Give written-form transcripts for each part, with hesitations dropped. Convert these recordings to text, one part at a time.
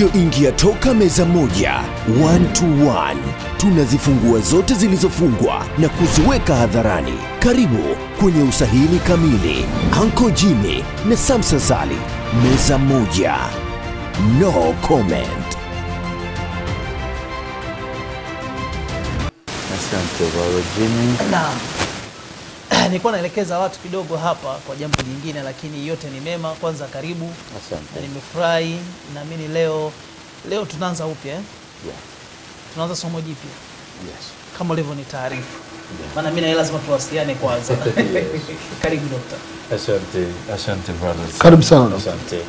vilivyoingia toka meza moja, 1 to 1. Tunazifungua zote zilizofungwa na kuziweka hadharani. Karibu kwenye usahili kamili. Uncle Jimmy na Samsa Sali, meza moja. No comment. Asante Uncle Jimmy. Naam. Nilikuwa naelekeza watu kidogo hapa kwa jambo jingine, lakini yote ni mema. Kwanza karibu. Asante. Nimefurahi, naamini leo tunaanza upya Yeah. Tunaanza somo jipya. Yes. Kama ulivyo ni taarifa. Yeah. Maana mimi na lazima tuwasiliane kwanza. Karibu dokta. Asante brothers. Karibu sana. Asante.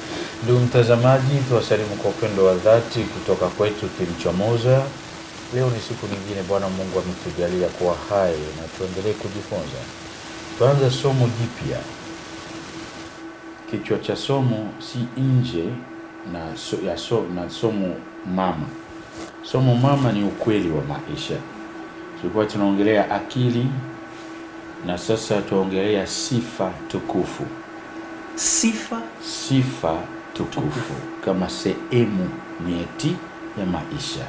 Ndugu mtazamaji, tuwasalimu kwa upendo wa dhati kutoka kwetu Kilichomoza. Leo ni siku nyingine Bwana Mungu ametujalia kuwa hai na tuendelee kujifunza. Tuanze somo jipya. Kichwa cha somo si nje na somo mama. Somo mama ni ukweli wa maisha. Tulikuwa tunaongelea akili na sasa tuongelea sifa tukufu. Sifa tukufu kama sehemu nyeti ya maisha.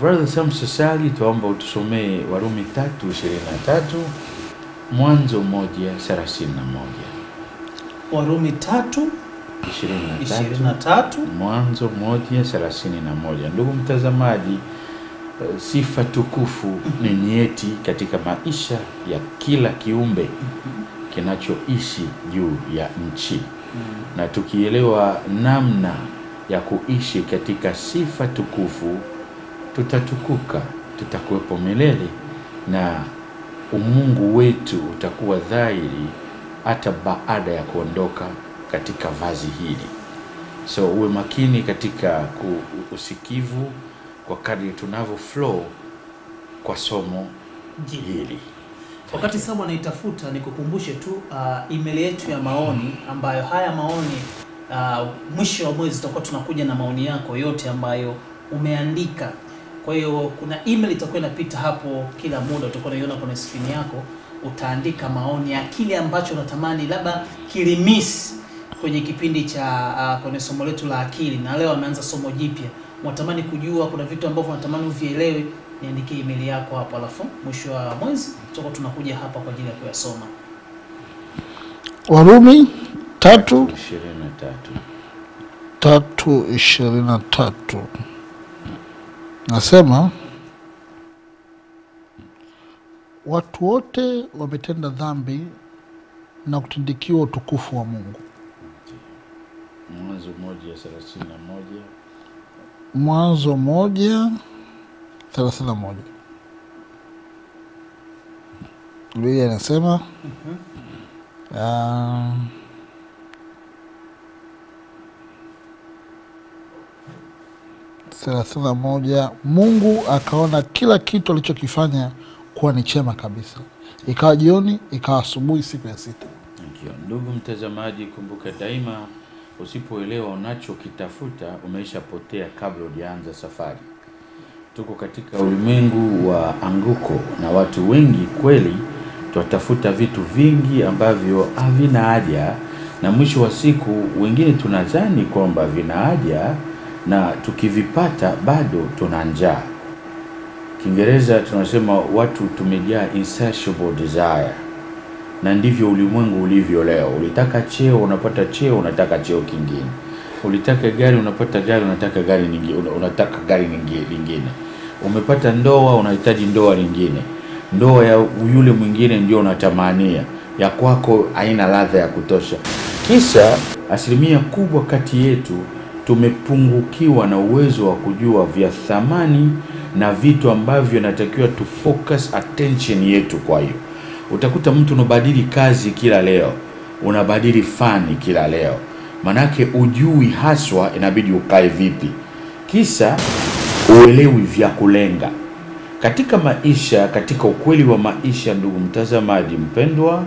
Brother Samsa Sali, tuomba utusomee Warumi 3:23, Mwanzo 1:31. Warumi 3:23, Mwanzo 1:31. Ndugu mtazamaji, sifa tukufu ni nyeti katika maisha ya kila kiumbe kinachoishi juu ya nchi. Na tukielewa namna ya kuishi katika sifa tukufu, tutatukuka, tutakuwepo milele na umungu wetu utakuwa dhahiri hata baada ya kuondoka katika vazi hili. So uwe makini katika usikivu kwa kadri tunavyo flow kwa somo hili. Wakati sababu anaitafuta nikukumbushe tu email yetu ya maoni, ambayo haya maoni mwisho wa mwezi tutakuwa tunakuja na maoni yako yote ambayo umeandika. Kwa hiyo kuna email itakuwa inapita hapo kila muda, utakuwa unaiona kwenye screen yako. Utaandika maoni ya kile ambacho unatamani labda kilimiss kwenye kipindi cha kwenye somo letu la akili, na leo ameanza somo jipya. Unatamani kujua, kuna vitu ambavyo unatamani uvielewe, niandikie email yako hapo, alafu mwisho wa mwezi tutakuwa tunakuja hapa kwa ajili ya kuyasoma. Warumi 3:23. Nasema watu wote wametenda dhambi na kutindikiwa utukufu wa Mungu. Mwanzo 1:31. Mwanzo 1:31. Biblia inasema 31, Mungu akaona kila kitu alichokifanya kuwa ni chema kabisa. Ikawa jioni, ikawa asubuhi, siku ya sita. Ndugu mtazamaji, kumbuka daima usipoelewa unachokitafuta umeshapotea kabla hujaanza safari. Tuko katika ulimwengu wa anguko na watu wengi kweli tunatafuta vitu vingi ambavyo havina haja, na mwisho wa siku wengine tunadhani kwamba vina haja na tukivipata bado tuna njaa. Kiingereza tunasema watu tumejaa insatiable desire. Na ndivyo ulimwengu ulivyo leo. Ulitaka cheo unapata cheo, unataka cheo kingine. Ulitaka gari unapata gari, unataka gari nyingine, unataka gari nyingine. Umepata ndoa, unahitaji ndoa nyingine. Ndoa ya yule mwingine ndio unatamania. Ya kwako haina ladha ya kutosha. Kisa asilimia kubwa kati yetu tumepungukiwa na uwezo wa kujua vya thamani na vitu ambavyo natakiwa tu focus attention yetu. Kwa hiyo utakuta mtu unabadili kazi kila leo, unabadili fani kila leo, manake ujui haswa inabidi ukae vipi. Kisa uelewi vya kulenga katika maisha, katika ukweli wa maisha. Ndugu mtazamaji mpendwa,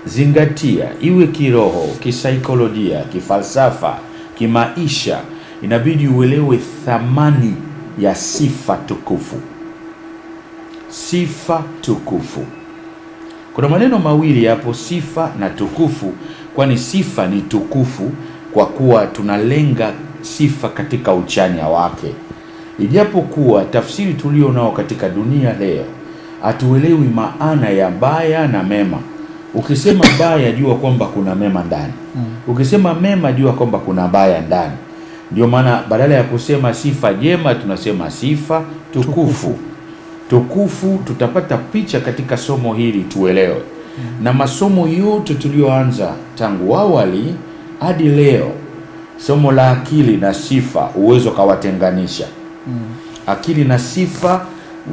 zingatia, iwe kiroho, kisaikolojia, kifalsafa, kimaisha, inabidi uelewe thamani ya sifa tukufu. Sifa tukufu. Kuna maneno mawili hapo, sifa na tukufu, kwani sifa ni tukufu kwa kuwa tunalenga sifa katika uchanya wake. Ijapokuwa tafsiri tulio nao katika dunia leo hatuelewi maana ya baya na mema. Ukisema baya, jua kwamba kuna mema ndani. Ukisema mema, jua kwamba kuna baya ndani. Ndio maana badala ya kusema sifa jema tunasema sifa tukufu. Tukufu tutapata picha katika somo hili tuelewe. Na masomo yote tulioanza tangu awali hadi leo, somo la akili na sifa, uwezo kawatenganisha. Akili na sifa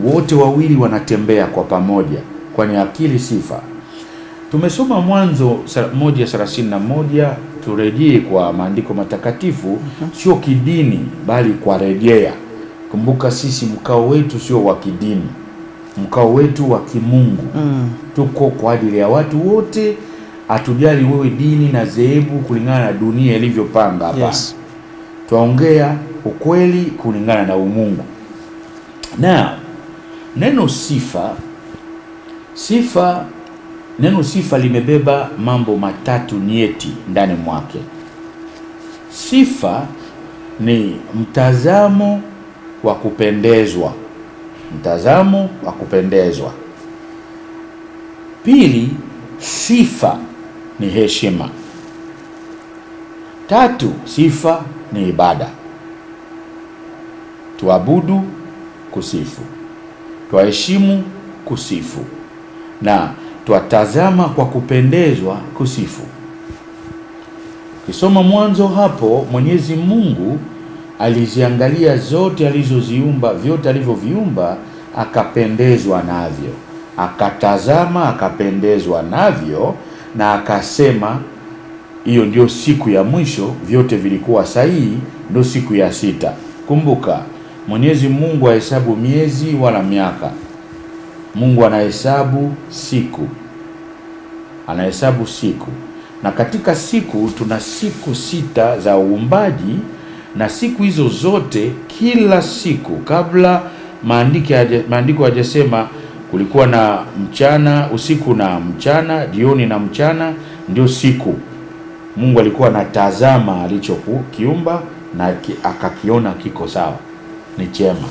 wote wawili wanatembea kwa pamoja, kwani akili sifa. Tumesoma Mwanzo 1:31, turejee kwa maandiko matakatifu, sio kidini bali kwa rejea. Kumbuka sisi mkao wetu sio wa kidini, mkao wetu wa kimungu. Tuko kwa ajili ya watu wote, hatujali wewe dini na dhehebu kulingana na dunia ilivyopanga hapa. Yes. Tuongea ukweli kulingana na umungu. Na neno sifa, neno sifa limebeba mambo matatu nyeti ndani mwake. Sifa ni mtazamo wa kupendezwa. Mtazamo wa kupendezwa. Pili, sifa ni heshima. Tatu, sifa ni ibada. Tuabudu, kusifu. Tuheshimu, kusifu. Na tuatazama kwa kupendezwa, kusifu. Kisoma Mwanzo hapo, Mwenyezi Mungu aliziangalia zote alizoziumba, vyote alivyoviumba, akapendezwa navyo. Akatazama, akapendezwa navyo, na akasema hiyo ndio siku ya mwisho, vyote vilikuwa sahihi, ndio siku ya 6. Kumbuka, Mwenyezi Mungu hahesabu miezi wala miaka. Mungu anahesabu siku. Anahesabu siku. Na katika siku tuna siku 6 za uumbaji, na siku hizo zote, kila siku, kabla maandiko hajasema kulikuwa na mchana, usiku na mchana, jioni na mchana, ndio siku. Mungu alikuwa anatazama alichokiumba na akakiona kiko sawa, ni chema.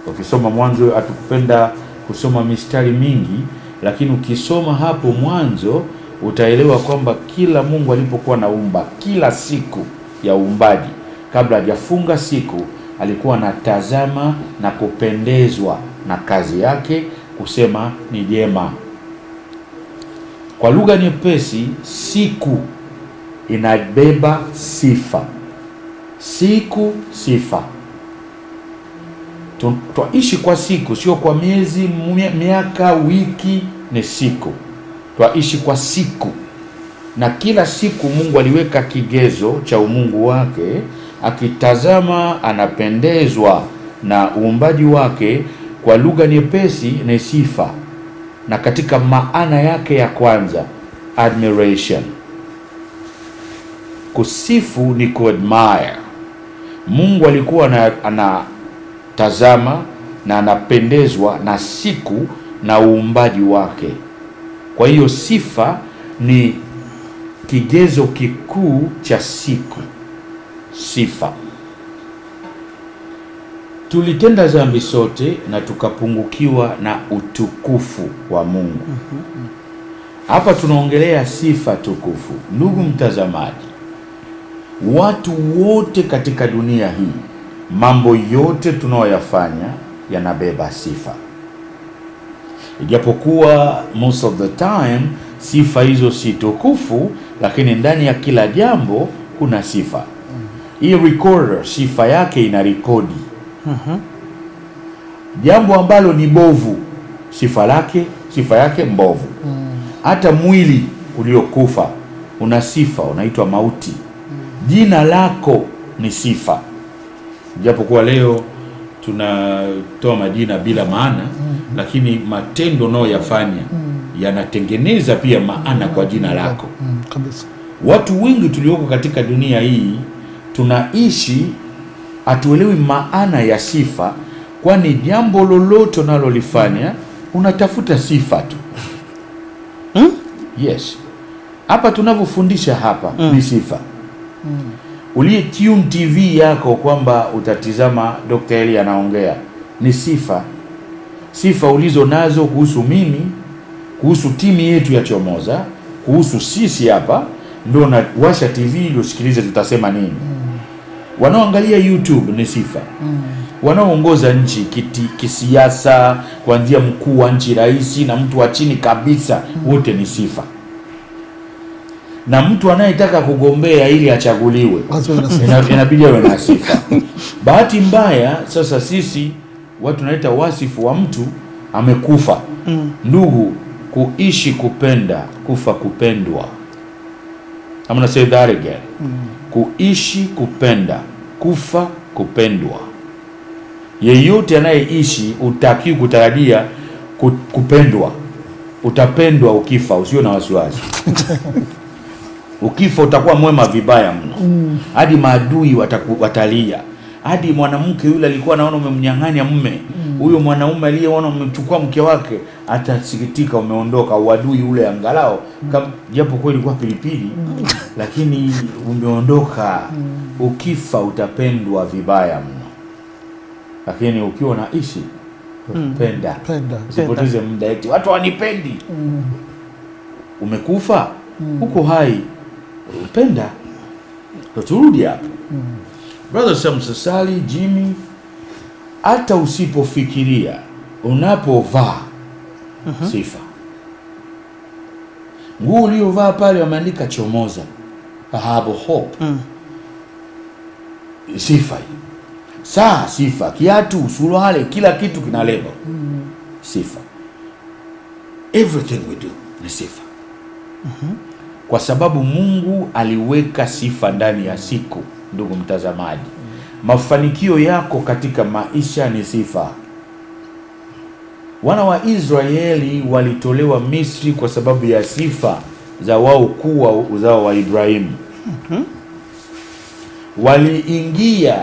Ukisoma Mwanzo, hatukupenda kusoma mistari mingi, lakini ukisoma hapo Mwanzo utaelewa kwamba kila Mungu alipokuwa naumba, kila siku ya uumbaji, kabla hajafunga siku, alikuwa anatazama na kupendezwa na kazi yake, kusema ni jema. Kwa lugha nyepesi, siku inabeba sifa. Siku, sifa. Twaishi kwa siku, sio kwa miezi, miaka, wiki, ni siku. Twaishi kwa siku. Na kila siku Mungu aliweka kigezo cha umungu wake, akitazama anapendezwa na uumbaji wake. Kwa lugha nyepesi ni sifa. Na katika maana yake ya kwanza, admiration. Kusifu ni kuadmire. Mungu alikuwa anatazama na anapendezwa na siku na uumbaji wake. Kwa hiyo sifa ni kigezo kikuu cha siku. Sifa. Tulitenda dhambi sote na tukapungukiwa na utukufu wa Mungu. Hapa tunaongelea sifa tukufu. Ndugu mtazamaji, watu wote katika dunia hii, mambo yote tunayoyafanya yanabeba sifa. Ijapokuwa most of the time sifa hizo si tukufu, lakini ndani ya kila jambo kuna sifa. Hii recorder, sifa yake ina rekodi. Jambo ambalo ni bovu, sifa yake mbovu. Hata mwili uliokufa una sifa, unaitwa mauti. Jina lako ni sifa. Japokuwa leo tunatoa majina bila maana, lakini matendo unayoyafanya yanatengeneza pia maana kwa jina lako. Kabisa. Watu wengi tulioko katika dunia hii tunaishi hatuelewi maana ya sifa, kwani jambo lolote unalolifanya unatafuta sifa tu. Yes. Hapa tunavyofundisha hapa ni sifa. Ulie tune TV yako kwamba utatizama Dr. Eli anaongea, ni sifa. Sifa ulizo nazo kuhusu mimi, kuhusu timu yetu ya Chomoza, kuhusu sisi hapa, ndio na washa TV ndio sikilize tutasema nini. Wanaoangalia YouTube ni sifa. Wanaoongoza nchi kisiasa, kuanzia mkuu wa nchi, rais na mtu wa chini kabisa, wote ni sifa. Na mtu anayetaka kugombea ili achaguliwe inabidi awe na sifa. Bahati mbaya sasa sisi watu tunaita wasifu wa mtu amekufa. Ndugu, kuishi kupenda, kufa kupendwa. I'm gonna say that again. Kuishi kupenda, kufa kupendwa. Yeyote anayeishi utakiwa kutarajia kupendwa. Utapendwa ukifa, usio na wasiwasi. Ukifa utakuwa mwema vibaya mno. Hadi maadui watalia. Hadi mwanamke yule alikuwa anaona umemnyang'anya mume, huyo mwanaume aliyeona umechukua mke wake atasikitika umeondoka. Uadui ule angalao japo kweli ilikuwa pilipili, lakini umeondoka. Ukifa utapendwa vibaya mno. Lakini ukiwa unaishi penda. Usipoteze muda eti watu wanipendi. Umekufa, uko hai, penda. Turudi hapo. Brother Sam Sasali, Jimmy, hata usipofikiria, unapovaa sifa. Nguo uliyovaa pale wameandika Chomoza, I have hope. Sifa. Saa sifa, kiatu, suruali, kila kitu kina lebo. Sifa. Everything we do ni sifa. Kwa sababu Mungu aliweka sifa ndani ya siku. Ndugu mtazamaji, mafanikio yako katika maisha ni sifa. Wana wa Israeli walitolewa Misri kwa sababu ya sifa za wao kuwa uzao wa Ibrahimu. Waliingia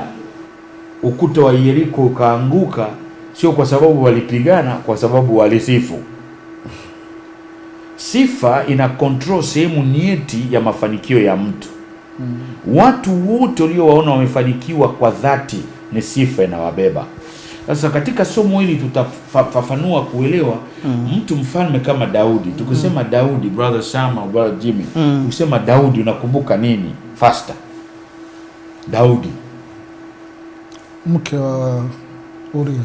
ukuta wa Yeriko ukaanguka, sio kwa sababu walipigana, kwa sababu walisifu. Sifa ina control sehemu nyeti ya mafanikio ya mtu. Watu wote waliowaona wamefanikiwa kwa dhati ni sifa inawabeba. Sasa katika somo hili tutafafanua kuelewa mtu mfalme kama Daudi. Tukisema Daudi, brother Sam au brother Jimmy, ukisema Daudi unakumbuka nini? Faster. Daudi, mke wa Uria.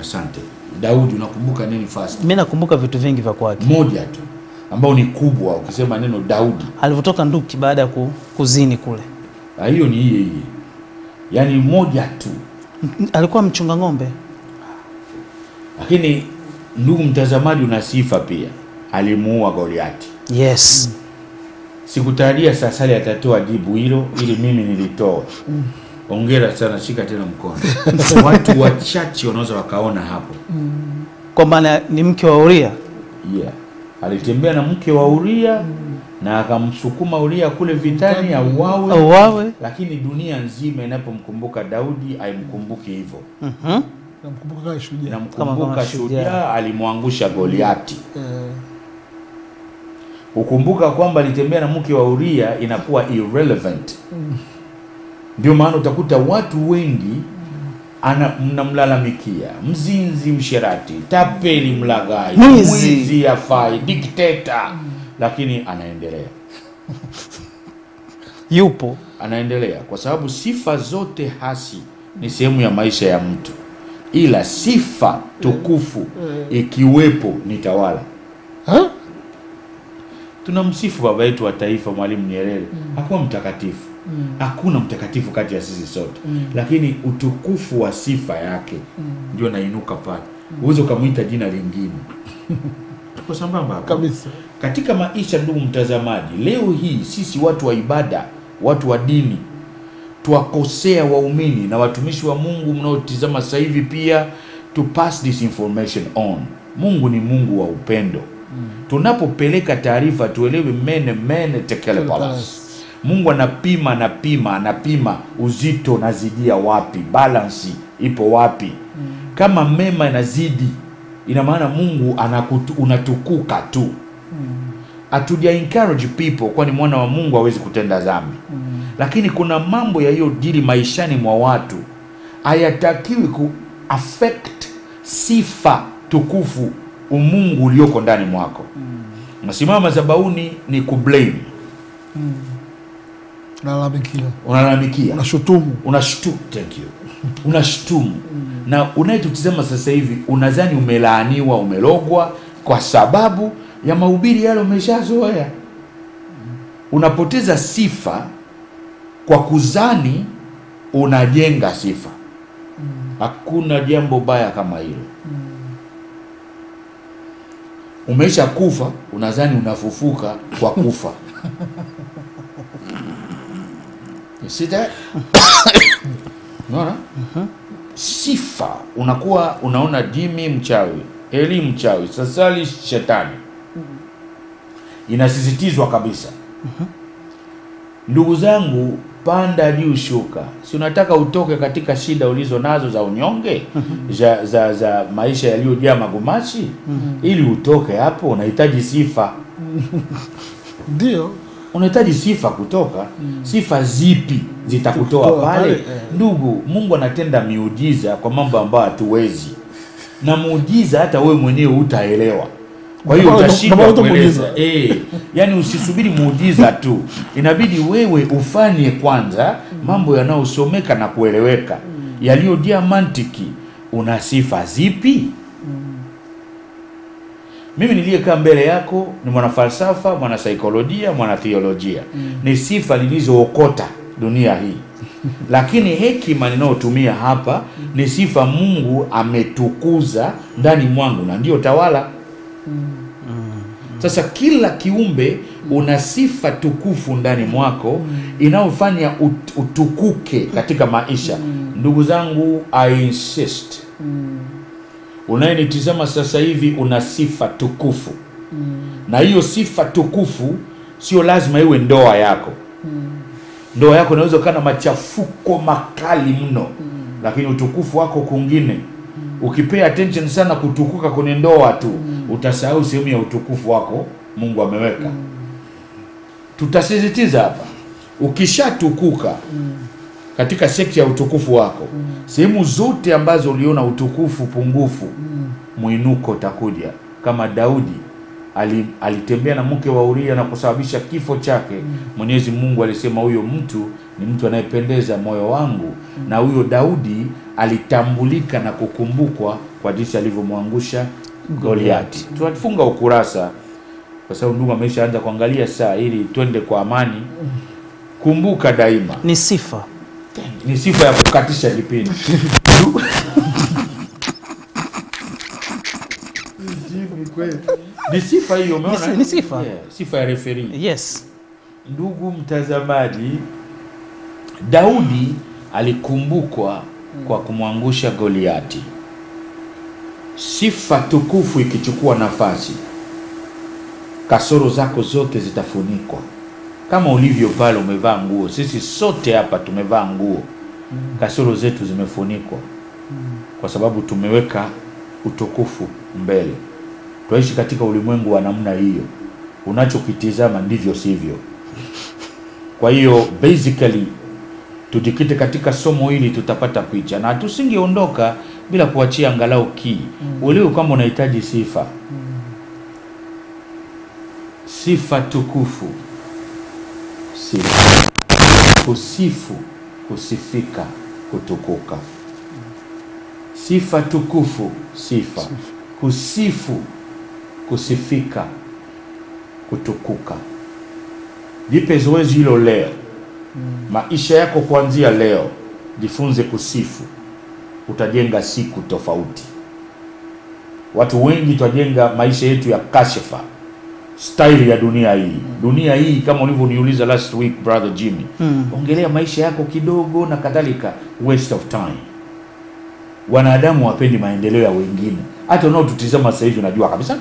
Asante. Daudi unakumbuka nini fast? Mimi nakumbuka vitu vingi vya kwake. Moja tu ambao ni kubwa ukisema neno Daudi. Alivyotoka nduki baada ya kuzini kule. Hiyo ni hii. Yaani moja tu. Alikuwa mchunga ng'ombe. Lakini ndugu mtazamaji, una sifa pia. Alimuua Goliati. Yes. Sikutarajia Sasali atatoa jibu hilo, ili mimi nilitoa. Hongera sana, shika tena mkono. Watu wachache wanaweza wakaona hapo. Kwa maana ni mke wa Uria. Yeah. Alitembea na mke wa Uria na akamsukuma Uria kule vitani auawe. Lakini dunia nzima inapomkumbuka Daudi haimkumbuki hivyo. Namkumbuka shujaa alimwangusha Goliati. Ukumbuka kwamba alitembea na mke wa Uria inakuwa irrelevant. Ndio maana utakuta watu wengi mnamlalamikia mzinzi, msherati, tapeli, mlagai, mwizi, afai, dictator, lakini anaendelea. Yupo anaendelea kwa sababu sifa zote hasi ni sehemu ya maisha ya mtu, ila sifa tukufu ikiwepo ni tawala. Tunamsifu baba yetu wa taifa Mwalimu Nyerere. Hakuwa mtakatifu. Hakuna mtakatifu kati ya sisi sote. Lakini utukufu wa sifa yake ndio nainuka pale. Uwezo kumuita jina lingine. Tuko sambamba hapo kabisa. Katika maisha, ndugu mtazamaji, leo hii sisi watu wa ibada, watu wa dini, tuwakosea waumini na watumishi wa Mungu mnaotizama sasa hivi pia, to pass this information on. Mungu ni Mungu wa upendo. Tunapopeleka taarifa tuelewe mene tekele palas. Mungu anapima uzito nazidia wapi, balance ipo wapi. Kama mema inazidi, ina maana Mungu unatukuka tu. Atuja encourage people, kwani mwana wa Mungu hawezi kutenda dhambi. Lakini kuna mambo yaliyojiri maishani mwa watu hayatakiwi ku affect sifa tukufu umungu ulioko ndani mwako. Unasimama madhabahuni ni kublame. Unalalamikia. Unashutumu. Thank you. Unashutumu. Na unayetutizama sasa hivi unadhani umelaaniwa, umelogwa kwa sababu ya mahubiri yale umeshazoea. Unapoteza sifa kwa kuzani unajenga sifa. Hakuna jambo baya kama hilo. Umesha kufa, unadhani unafufuka kwa kufa. You see that? Unaona? Sifa, unakuwa unaona Jimmy mchawi, Eli mchawi, Sasali shetani. Inasisitizwa kabisa. Ndugu zangu, panda juu shuka. Si unataka utoke katika shida ulizo nazo za unyonge, za maisha yaliyojaa magumashi? Ili utoke hapo unahitaji sifa. Ndio. Unahitaji sifa kutoka. Sifa zipi zitakutoa pale? Ndugu, Mungu anatenda miujiza kwa mambo ambayo hatuwezi. Na muujiza hata wewe mwenyewe utaelewa. Kwa hiyo utashindwa kueleza. Yani usisubiri muujiza tu. Inabidi wewe ufanye kwanza mambo yanayosomeka na kueleweka. Yaliyojaa mantiki. Una sifa zipi? Mimi niliyekaa mbele yako ni mwana falsafa, mwana saikolojia, mwana theolojia. Ni sifa nilizookota dunia hii. Lakini hekima ninayotumia hapa ni sifa Mungu ametukuza ndani mwangu na ndio tawala. Sasa kila kiumbe una sifa tukufu ndani mwako inayofanya utukuke katika maisha. Ndugu zangu, I insist. Unayenitizama sasa hivi una sifa tukufu. Na hiyo sifa tukufu sio lazima iwe ndoa yako. Ndoa yako inaweza kuwa na machafuko makali mno, lakini utukufu wako kwingine. Ukipea attention sana kutukuka kwenye ndoa tu, utasahau sehemu ya utukufu wako Mungu ameweka. Tutasisitiza hapa. Ukishatukuka katika sekta ya utukufu wako, sehemu zote ambazo uliona utukufu pungufu, muinuko utakuja. Kama Daudi alitembea na mke wa Uria na kusababisha kifo chake, Mwenyezi Mungu alisema huyo mtu ni mtu anayependeza moyo wangu. Na huyo Daudi alitambulika na kukumbukwa kwa jinsi alivyomwangusha Goliati. Tunafunga ukurasa kwa sababu ndugu ameshaanza kuangalia saa ili twende kwa amani. Kumbuka daima ni sifa. Ni sifa ya kukatisha kipindi. Ni sifa hiyo, umeona? Ni sifa. Yeah, sifa ya referee. Yes. Ndugu mtazamaji, Daudi alikumbukwa kwa kumwangusha Goliati. Sifa tukufu ikichukua nafasi, kasoro zako zote zitafunikwa. Kama ulivyo pale umevaa nguo, sisi sote hapa tumevaa nguo. Kasoro zetu zimefunikwa kwa sababu tumeweka utukufu mbele. Tuishi katika ulimwengu wa namna hiyo. Unachokitizama ndivyo sivyo. Kwa hiyo basically tujikite katika somo hili, tutapata picha na tusingeondoka bila kuachia angalau key. Uelewe kama unahitaji sifa. Sifa tukufu. Sifa. Kusifu, kusifika, kutukuka. Sifa tukufu, sifa. Kusifu, kusifika, kutukuka. Jipe zoezi hilo leo. Maisha yako kuanzia leo, jifunze kusifu. Utajenga siku tofauti. Watu wengi twajenga maisha yetu ya kashifa, style ya dunia hii. Dunia hii kama ulivyoniuliza last week brother Jimmy, ongelea maisha yako kidogo na kadhalika, waste of time. Wanadamu wapendi maendeleo ya wengine. Hata unaotutizama sasa hivi unajua kabisa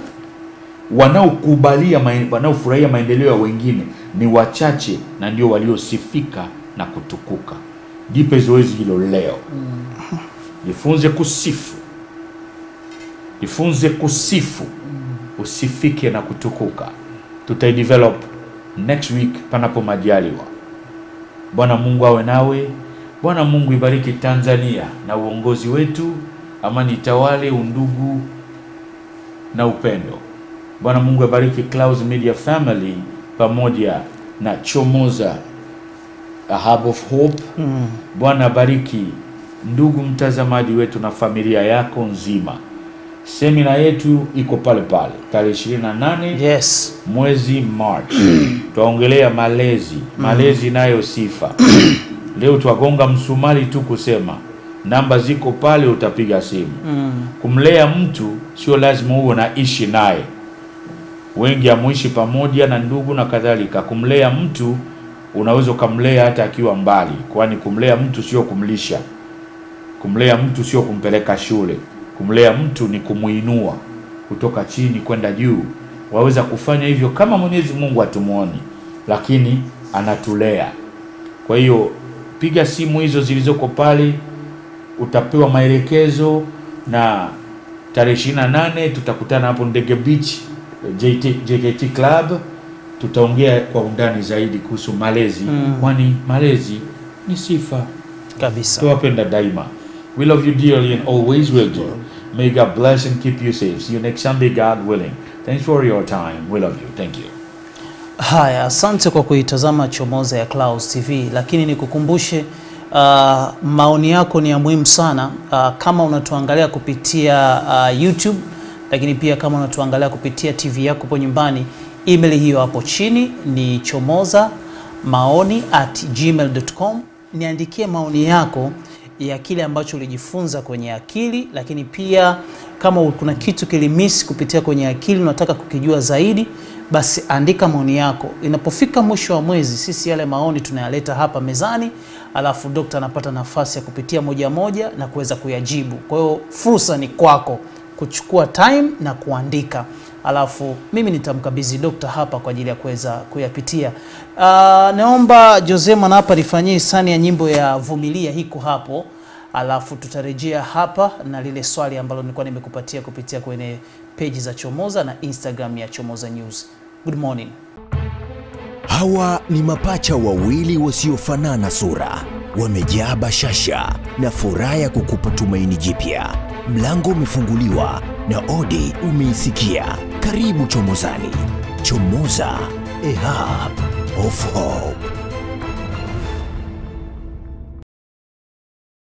wanaofurahia maendeleo ya wengine ni wachache na ndio waliosifika na kutukuka. Jipe zoezi hilo leo. Jifunze kusifu. Jifunze kusifu. Usifike na kutukuka. Tutaidevelop next week panapo majaliwa. Bwana Mungu awe nawe. Bwana Mungu ibariki Tanzania na uongozi wetu, amani itawale, undugu na upendo. Bwana Mungu ibariki Clouds Media Family pamoja na Chomoza, A Hub of Hope. Bwana bariki ndugu mtazamaji wetu na familia yako nzima. Semina yetu iko pale pale tarehe 28 mwezi March. Tuongelea malezi nayo sifa. Leo tuagonga msumari tu kusema namba ziko pale, utapiga simu. Kumlea mtu sio lazima uwe naishi naye. Wengi amuishi pamoja na ndugu na kadhalika. Kumlea mtu unaweza kumlea hata akiwa mbali, kwani kumlea mtu sio kumlisha. Kumlea mtu sio kumpeleka shule. Kumlea mtu ni kumuinua kutoka chini kwenda juu. Waweza kufanya hivyo kama Mwenyezi Mungu atumuoni, lakini anatulea. Kwa hiyo piga simu hizo zilizoko pale, utapewa maelekezo, na tarehe 28 tutakutana hapo Ndege Beach JKT Club. Tutaongea kwa undani zaidi kuhusu malezi, kwani malezi ni sifa kabisa. Tuwapenda daima. We love you dearly and always will do. May God bless and keep you safe. See you next Sunday, God willing. Thanks for your time. We love you. Thank you. Haya, asante kwa kuitazama Chomoza ya Clouds TV, lakini nikukumbushe maoni yako ni ya muhimu sana. Kama unatuangalia kupitia YouTube, lakini pia kama unatuangalia kupitia TV yako hapo nyumbani, email hiyo hapo chini ni chomoza@gmail.com. Niandikie maoni yako ya kile ambacho ulijifunza kwenye akili, lakini pia kama kuna kitu kilimisi kupitia kwenye akili unataka kukijua zaidi, basi andika maoni yako. Inapofika mwisho wa mwezi, sisi yale maoni tunayaleta hapa mezani, alafu dokta anapata nafasi ya kupitia moja moja na kuweza kuyajibu. Kwa hiyo fursa ni kwako kuchukua time na kuandika, alafu mimi nitamkabidhi dokta hapa kwa ajili ya kuweza kuyapitia. Naomba Jose Manapa nifanyie hisani ya nyimbo ya Vumilia hiko hapo, alafu tutarejea hapa na lile swali ambalo nilikuwa nimekupatia kupitia kwenye page za Chomoza na Instagram ya Chomoza News. Good morning. Hawa ni mapacha wawili wasiofanana sura, wamejaa bashasha na furaha ya kukupa tumaini jipya. Mlango umefunguliwa na odi umeisikia. Karibu Chomozani. Chomoza, A Hub of Hope.